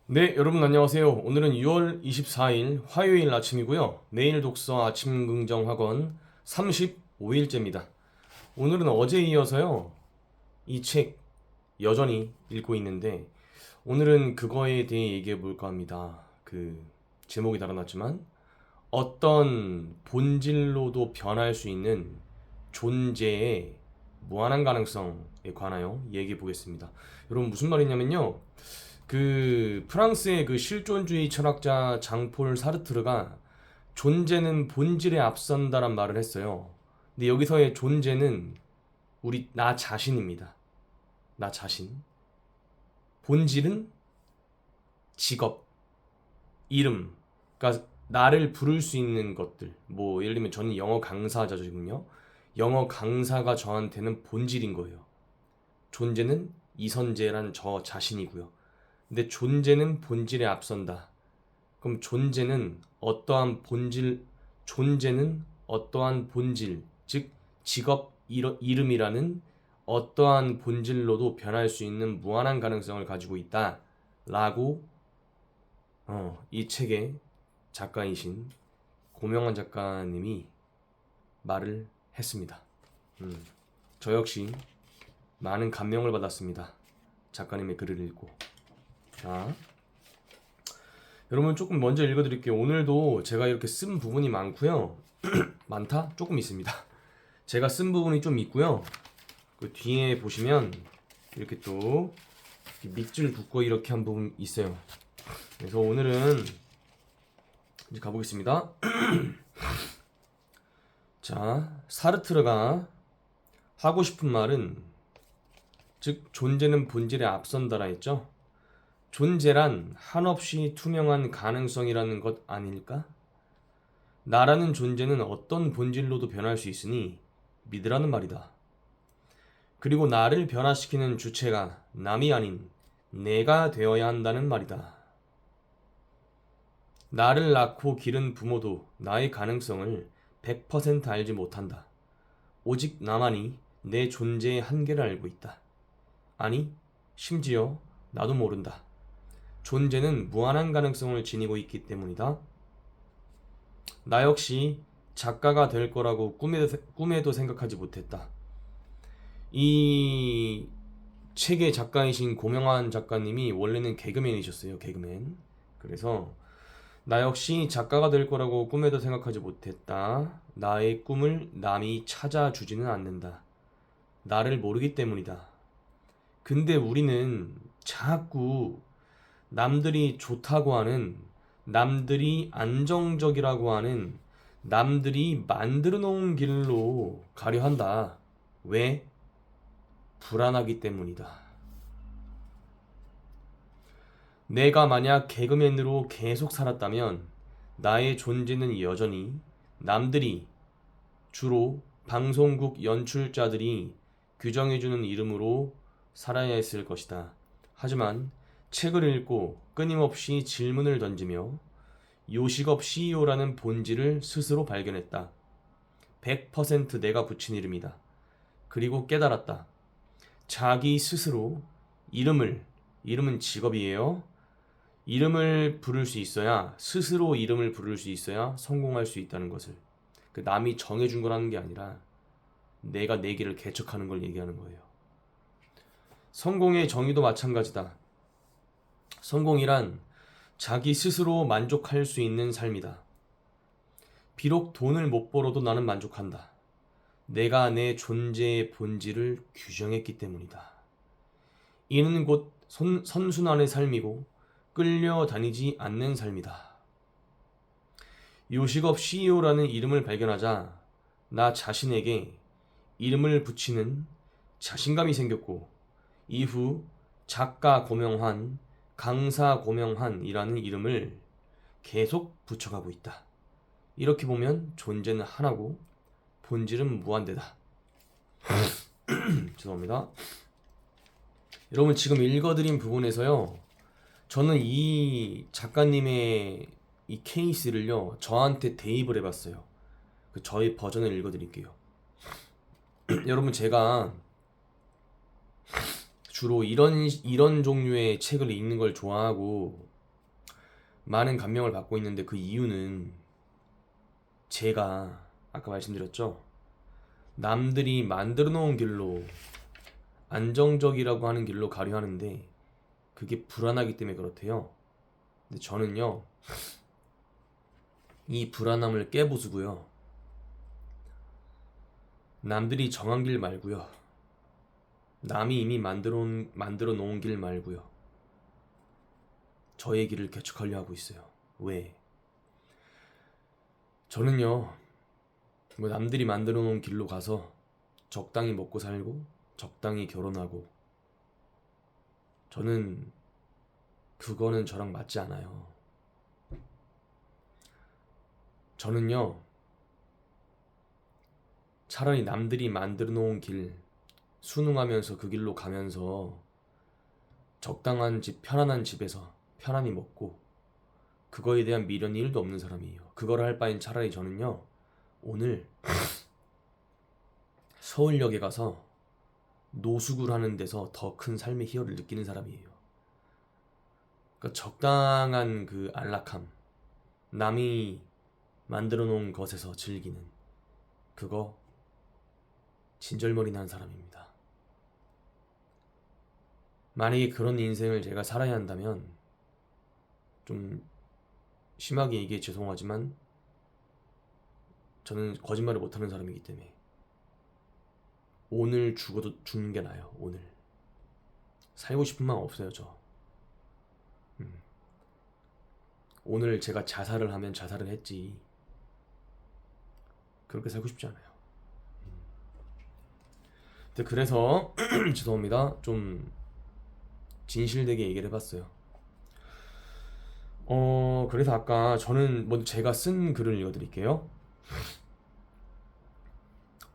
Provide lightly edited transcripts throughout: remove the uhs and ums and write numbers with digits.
네, 여러분 안녕하세요. 오늘은 6월 24일 화요일 아침이고요. 매일 독서 아침 긍정 학원 35일째입니다. 오늘은 어제에 이어서요. 이 책 여전히 읽고 있는데 오늘은 그거에 대해 얘기해 볼까 합니다. 제목이 달아놨지만 어떤 본질로도 변할 수 있는 존재의 무한한 가능성에 관하여 얘기해 보겠습니다. 여러분 무슨 말이냐면요. 프랑스의 실존주의 철학자 장폴 사르트르가 존재는 본질에 앞선다란 말을 했어요. 근데 여기서의 존재는 나 자신입니다. 나 자신. 본질은 직업, 이름. 그러니까 나를 부를 수 있는 것들. 뭐 예를 들면 저는 영어 강사자거든요. 영어 강사가 저한테는 본질인 거예요. 존재는 이선재란 저 자신이고요. 근데 존재는 본질에 앞선다. 그럼 존재는 어떠한 본질, 즉 직업 이름이라는 어떠한 본질로도 변할 수 있는 무한한 가능성을 가지고 있다라고 이 책의 작가이신 고명환 작가님이 말을 했습니다. 저 역시 많은 감명을 받았습니다. 작가님의 글을 읽고. 자, 여러분 조금 먼저 읽어드릴게요. 오늘도 제가 이렇게 쓴 부분이 많고요. 많다? 조금 있습니다. 제가 쓴 부분이 좀 있고요. 그 뒤에 보시면 이렇게 또 밑줄 긋고 이렇게 한 부분 있어요. 그래서 오늘은 이제 가보겠습니다. 자, 사르트르가 하고 싶은 말은 즉 존재는 본질에 앞선다라 했죠. 존재란 한없이 투명한 가능성이라는 것 아닐까? 나라는 존재는 어떤 본질로도 변할 수 있으니 믿으라는 말이다. 그리고 나를 변화시키는 주체가 남이 아닌 내가 되어야 한다는 말이다. 나를 낳고 기른 부모도 나의 가능성을 100% 알지 못한다. 오직 나만이 내 존재의 한계를 알고 있다. 아니, 심지어 나도 모른다. 존재는 무한한 가능성을 지니고 있기 때문이다. 나 역시 작가가 될 거라고 꿈에도 생각하지 못했다. 이 책의 작가이신 고명환 작가님이 원래는 개그맨이셨어요. 개그맨. 그래서 나 역시 작가가 될 거라고 꿈에도 생각하지 못했다. 나의 꿈을 남이 찾아주지는 않는다. 나를 모르기 때문이다. 근데 우리는 자꾸 남들이 좋다고 하는, 남들이 안정적이라고 하는, 남들이 만들어 놓은 길로 가려 한다. 왜? 불안하기 때문이다. 내가 만약 개그맨으로 계속 살았다면 나의 존재는 여전히 남들이, 주로 방송국 연출자들이 규정해주는 이름으로 살아야 했을 것이다. 하지만 책을 읽고 끊임없이 질문을 던지며 요식업 CEO라는 본질을 스스로 발견했다. 100% 내가 붙인 이름이다. 그리고 깨달았다. 자기 스스로 이름은 직업이에요. 이름을 부를 수 있어야, 스스로 이름을 부를 수 있어야 성공할 수 있다는 것을. 남이 정해준 거라는 게 아니라 내가 내 길을 개척하는 걸 얘기하는 거예요. 성공의 정의도 마찬가지다. 성공이란 자기 스스로 만족할 수 있는 삶이다. 비록 돈을 못 벌어도 나는 만족한다. 내가 내 존재의 본질을 규정했기 때문이다. 이는 곧 선순환의 삶이고 끌려다니지 않는 삶이다. 요식업 CEO라는 이름을 발견하자 나 자신에게 이름을 붙이는 자신감이 생겼고 이후 작가 고명환, 강사 고명환이라는 이름을 계속 붙여가고 있다. 이렇게 보면 존재는 하나고 본질은 무한대다. 죄송합니다. 여러분 지금 읽어드린 부분에서요. 저는 이 작가님의 이 케이스를요. 저한테 대입을 해봤어요. 저의 버전을 읽어드릴게요. 여러분 제가 주로 이런 종류의 책을 읽는 걸 좋아하고 많은 감명을 받고 있는데 그 이유는 제가 아까 말씀드렸죠. 남들이 만들어 놓은 길로 안정적이라고 하는 길로 가려 하는데 그게 불안하기 때문에 그렇대요. 근데 저는요, 이 불안함을 깨부수고요. 남들이 정한 길 말고요. 남이 이미 만들어 놓은 길 말고요. 저의 길을 개척하려 하고 있어요. 왜? 저는요, 뭐 남들이 만들어 놓은 길로 가서 적당히 먹고 살고 적당히 결혼하고, 저는 그거는 저랑 맞지 않아요. 저는요, 차라리 남들이 만들어 놓은 길 순응하면서 그 길로 가면서 적당한 집, 편안한 집에서 편안히 먹고 그거에 대한 미련이 1도 없는 사람이에요. 그걸 할 바엔 차라리 저는요, 오늘 서울역에 가서 노숙을 하는 데서 더 큰 삶의 희열을 느끼는 사람이에요. 그러니까 적당한 그 안락함, 남이 만들어 놓은 것에서 즐기는 그거 진절머리 난 사람입니다. 만약에 그런 인생을 제가 살아야 한다면, 좀 심하게 얘기해 죄송하지만 저는 거짓말을 못하는 사람이기 때문에 오늘 죽어도 죽는 게 나아요. 오늘 살고 싶은 마음 없어요. 저 오늘 제가 자살을 하면 자살을 했지 그렇게 살고 싶지 않아요. 근데 그래서 죄송합니다. 좀 진실되게 얘기를 해봤어요. 그래서 아까 저는 먼저 제가 쓴 글을 읽어드릴게요.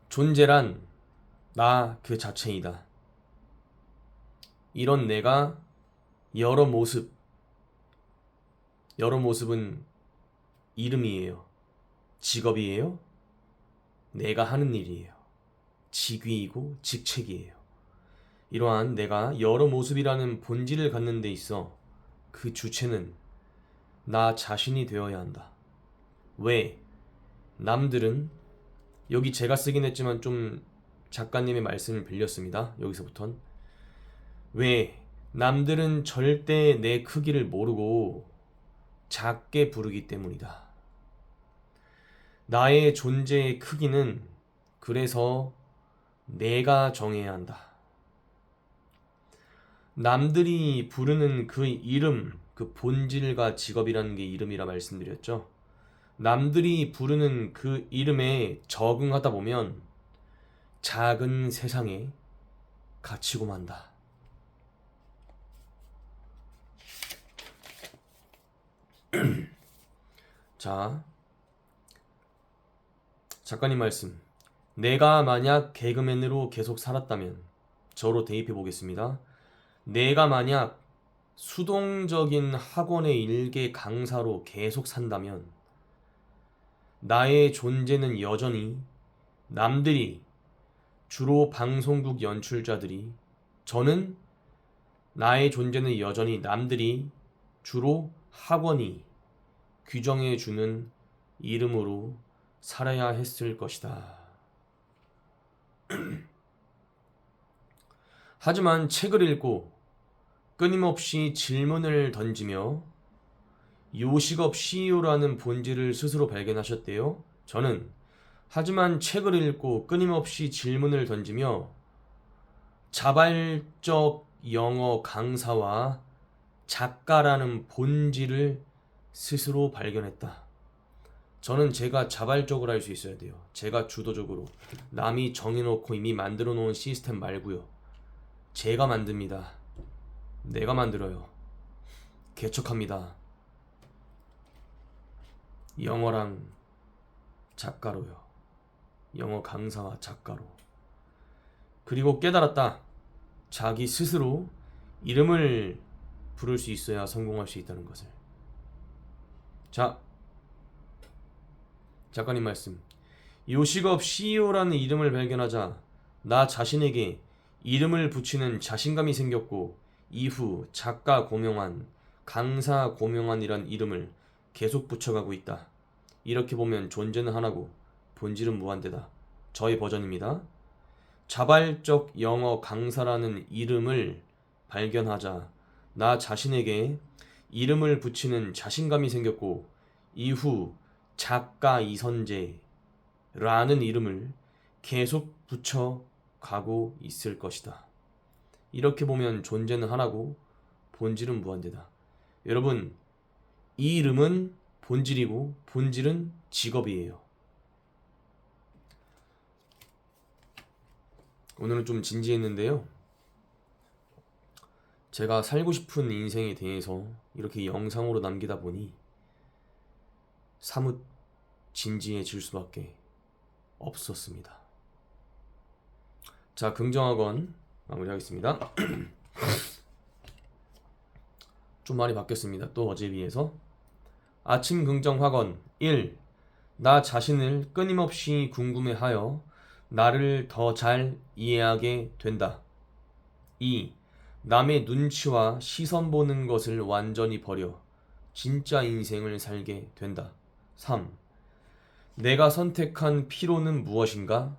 존재란 나 그 자체이다. 이런 내가 여러 모습은 이름이에요. 직업이에요. 내가 하는 일이에요. 직위이고 직책이에요. 이러한 내가 여러 모습이라는 본질을 갖는 데 있어 그 주체는 나 자신이 되어야 한다. 왜? 남들은, 여기 제가 쓰긴 했지만 좀 작가님의 말씀을 빌렸습니다. 여기서부턴. 왜? 남들은 절대 내 크기를 모르고 작게 부르기 때문이다. 나의 존재의 크기는 그래서 내가 정해야 한다. 남들이 부르는 그 이름, 그 본질과 직업이라는 게 이름이라 말씀드렸죠. 남들이 부르는 그 이름에 적응하다 보면 작은 세상에 갇히고 만다. 자, 작가님 말씀. 내가 만약 개그맨으로 계속 살았다면, 저로 대입해 보겠습니다. 내가 만약 수동적인 학원의 일개 강사로 계속 산다면 나의 존재는 여전히 남들이, 주로 방송국 연출자들이, 저는 나의 존재는 여전히 남들이, 주로 학원이 규정해주는 이름으로 살아야 했을 것이다. 하지만 책을 읽고 끊임없이 질문을 던지며 요식업 CEO라는 본질을 스스로 발견하셨대요. 저는 하지만 책을 읽고 끊임없이 질문을 던지며 자발적 영어 강사와 작가라는 본질을 스스로 발견했다. 저는 제가 자발적으로 할 수 있어야 돼요. 제가 주도적으로. 남이 정해놓고 이미 만들어 놓은 시스템 말고요. 제가 만듭니다. 내가 만들어요. 개척합니다. 영어랑 작가로요. 영어 강사와 작가로. 그리고 깨달았다. 자기 스스로 이름을 부를 수 있어야 성공할 수 있다는 것을. 자, 작가님 말씀. 요식업 CEO라는 이름을 발견하자 나 자신에게 이름을 붙이는 자신감이 생겼고, 이후 작가 고명환, 강사 고명환이란 이름을 계속 붙여가고 있다. 이렇게 보면 존재는 하나고 본질은 무한대다. 저의 버전입니다. 자발적 영어 강사라는 이름을 발견하자 나 자신에게 이름을 붙이는 자신감이 생겼고 이후 작가 이선재라는 이름을 계속 붙여가고 있을 것이다. 이렇게 보면 존재는 하나고 본질은 무한대다. 여러분, 이 이름은 본질이고 본질은 직업이에요. 오늘은 좀 진지했는데요. 제가 살고 싶은 인생에 대해서 이렇게 영상으로 남기다 보니 사뭇 진지해질 수밖에 없었습니다. 자, 긍정학원 마무리하겠습니다. 좀 많이 바뀌었습니다. 또 어제에 비해서. 아침 긍정학원 1. 나 자신을 끊임없이 궁금해하여 나를 더 잘 이해하게 된다. 2. 남의 눈치와 시선 보는 것을 완전히 버려 진짜 인생을 살게 된다. 3. 내가 선택한 피로는 무엇인가?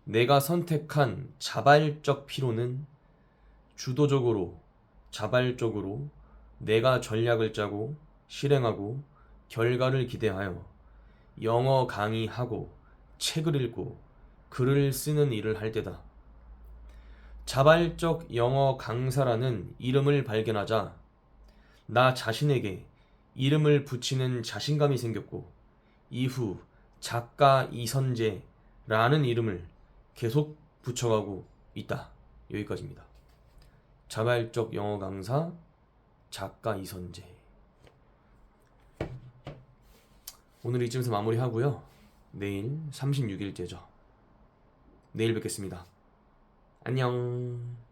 내가 선택한 자발적 피로는 주도적으로, 자발적으로 내가 전략을 짜고 실행하고 결과를 기대하여 영어 강의하고 책을 읽고 글을 쓰는 일을 할 때다. 자발적 영어 강사라는 이름을 발견하자 나 자신에게 이름을 붙이는 자신감이 생겼고 이후 작가 이선재라는 이름을 계속 붙여가고 있다. 여기까지입니다. 자발적 영어 강사 작가 이선재. 오늘 이쯤에서 마무리하고요. 내일 36일째죠. 내일 뵙겠습니다. 안녕.